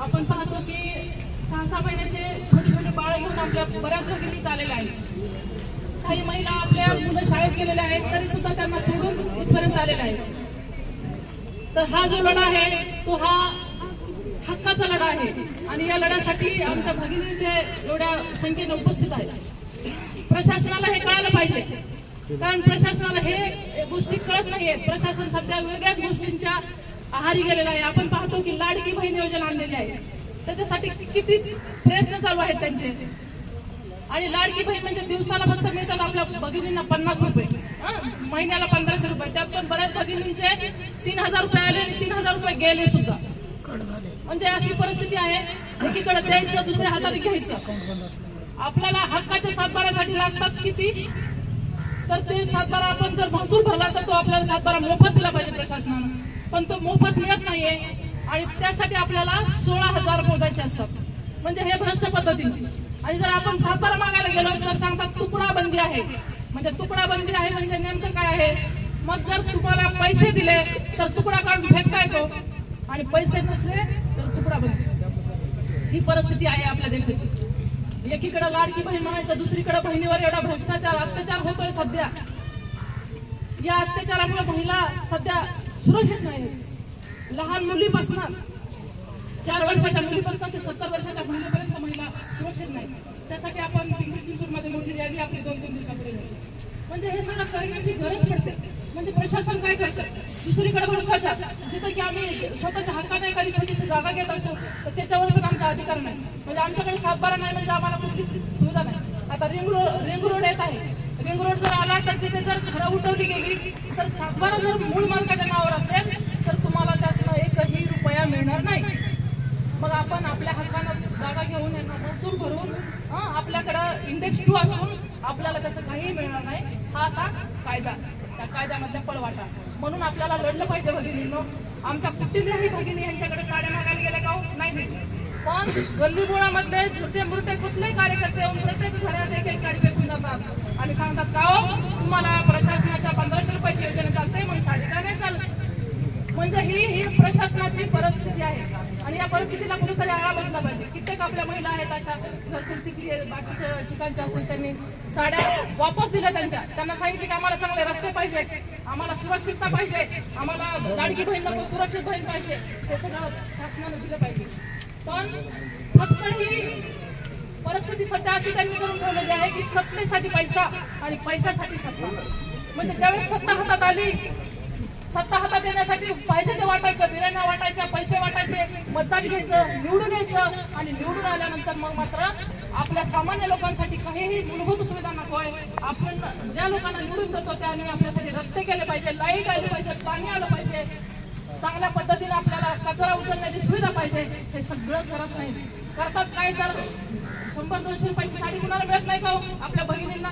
आपण पाहतो की 6-6 महिन्याचे छोटे छोटे बाळ घेऊन आपल्या बऱ्याच भगिनी आलेल्या आहेत। काही महिला आपल्या मुलं शाळेत गेलेल्या आहेत तरी सुद्धा त्यांना सोडून इथपर्यंत आलेल्या आहेत। तर हा जो लढा आहे तो हा हक्काचा लढा आहे आणि या लढ्यासाठी आमच्या भगिनी इथे एवढ्या संख्येने उपस्थित आहेत। प्रशासनाला हे कळायला पाहिजे, कारण प्रशासनाला हे गोष्टी कळत नाहीये। प्रशासन सध्या वेगळ्याच गोष्टींच्या आहारी गेलेला आहे। आपण पाहतो की लाडकी बहीण योजना आणलेली आहे, त्याच्यासाठी किती प्रयत्न चालू आहेत त्यांचे। आणि लाडकी बहीण म्हणजे दिवसाला फक्त मिळतात आपल्या भगिनींना 50 रुपये, महिन्याला 1500 रुपये। त्यात पण बऱ्याच भगिनींचे 3000 रुपये आले आणि 3000 रुपये गेले सुद्धा। म्हणजे अशी परिस्थिती आहे, एकीकडे द्यायचं दुसऱ्या हाताने घ्यायचं। आपल्याला हक्काच्या सातबारासाठी लागतात किती, तर ते सातबारा आपण जर महसूल भरला तर तो आपल्याला सातबारा मोफत दिला पाहिजे प्रशासनानं, पण तो मोफत मिळत नाहीये आणि त्यासाठी आपल्याला 16,000 मोजायचे असतात, म्हणजे हे भ्रष्ट पद्धतीने। आणि जर आपण सातबारा मागायला गेलो तर सांगतात तुकडा बंदी आहे, म्हणजे तुकडा बंदी आहे म्हणजे नेमकं काय आहे। मग जर तुम्हाला पैसे दिले तर तुकडा काढून फेकता येतो आणि पैसे नसले तर तुकडा बंदी। ही परिस्थिती आहे आपल्या देशाची। एकीकडे लाडकी बहीण म्हणायचं, दुसरीकडे बहिणीवर एवढा भ्रष्टाचार अत्याचार होतोय सध्या। या अत्याचारामुळे महिला सध्या सुरक्षित नाही। लहान मुलीपासून 4 वर्षाच्या मुलीपासून ते 70 वर्षाच्या महिलेपर्यंत महिला सुरक्षित नाही। त्यासाठी आपण पिंपरी चिंचवडमध्ये मोठी रॅली आपली 2-3 दिवसापूर्वी झाली। म्हणजे हे सगळं करण्याची गरज पडते। म्हणजे प्रशासन काय करतं, दुसरीकडे भ्रष्टाचार, जिथं की आम्ही स्वतःच्या हक्काने एखादी छोटीशी जागा घेत असतो तर त्याच्यावर पण आमचा अधिकार नाही। म्हणजे आमच्याकडे सातबारा नाही म्हणजे आम्हाला कुठलीच सुविधा नाही। आता रिंग रोड येत आहे, रिंग रोड जर आला तर तिथे जर घरं उठवली गेली तर सातबारा जर मूळ मालकाच्या नावावर असेल तर तुम्हाला त्यातनं 1ही रुपया मिळणार नाही। मग आपण आपल्या हक्कानं जागा घेऊन यांना महसूल भरून आपल्याकडं इंडेक्स 2 असून आपल्याला त्याचं काहीही मिळणार नाही। हा असा कायदा, त्या कायद्यामधल्या पळवाटा। म्हणून आपल्याला लढलं पाहिजे भगिनींनो। आमच्या कुठल्याही भगिनी यांच्याकडे साड्या मागायला गेल्या का नाही दिली, पण गल्लीबोळामधले छोटे मोठे कुठलेही कार्यकर्ते येऊन प्रत्येक घरात 1 साडी फेकून जातात आणि सांगतात का हो तुम्हाला प्रशासनाच्या 1500 रुपयाची योजना चालते मग साडी का नाही चालत। म्हणजे ही प्रशासनाची परिस्थिती आहे आणि या परिस्थितीला कुठेतरी आळा बसला पाहिजे। कित्येक आपल्या महिला आहेत अशा घरकुलची बाकीच्या ठिकाणच्या असेल त्यांनी साड्या वापस दिल्या त्यांना सांगितलं की आम्हाला चांगले रस्ते पाहिजे, आम्हाला सुरक्षितता पाहिजे, आम्हाला लाडकी बहीण नको सुरक्षित बहीण पाहिजे, हे सगळं शासनाने दिलं पाहिजे। पण फक्त ही परिस्थिती सध्या अशी त्यांनी करून ठेवलेली आहे की सत्तेसाठी पैसा आणि पैशासाठी सत्ता। म्हणजे ज्यावेळेस सत्ता हातात आली, सत्ता हातात येण्यासाठी पाहिजे ते वाटायचं, बिर्याण्या वाटायच्या, पैसे वाटायचे, मतदान घ्यायचं, निवडून यायचं आणि निवडून आल्यानंतर मग मात्र आपल्या सामान्य लोकांसाठी काहीही मूलभूत सुविधा नकोय। आपण ज्या लोकांना निवडून देतो त्याने आपल्यासाठी रस्ते केले पाहिजे, लाईट आली पाहिजे, पाणी आलं पाहिजे, चांगल्या पद्धतीने आपल्याला कचरा उचलण्याची सुविधा पाहिजे। हे सगळं करत नाही। करतात काय तर 100-200 रुपयाची साडी कुणाला मिळत नाही का हो? आपल्या भगिनींना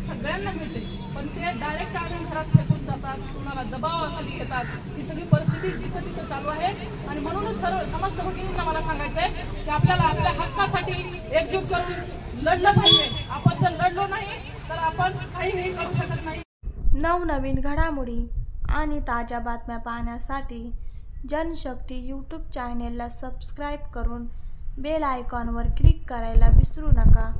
सगळ्यांना मिळते, पण ते डायरेक्ट आणून घरात फेकून जातात, कुणाला दबावाखाली घेतात। ही सगळी परिस्थिती तिथं चालू आहे आणि म्हणूनच सर्व समस्त भगिनींना मला सांगायचंय की आपल्याला आपल्या हक्कासाठी एकजूट करून लढलं पाहिजे। आपण जर लढलो नाही तर आपण काहीही करू शकत नाही। नवनवीन घडामोडी आणि ताज्या बातम्या पाहण्यासाठी जनशक्ती यूट्यूब चॅनेलला सबस्क्राईब करून बेल आयकॉनवर क्लिक करायला विसरू नका।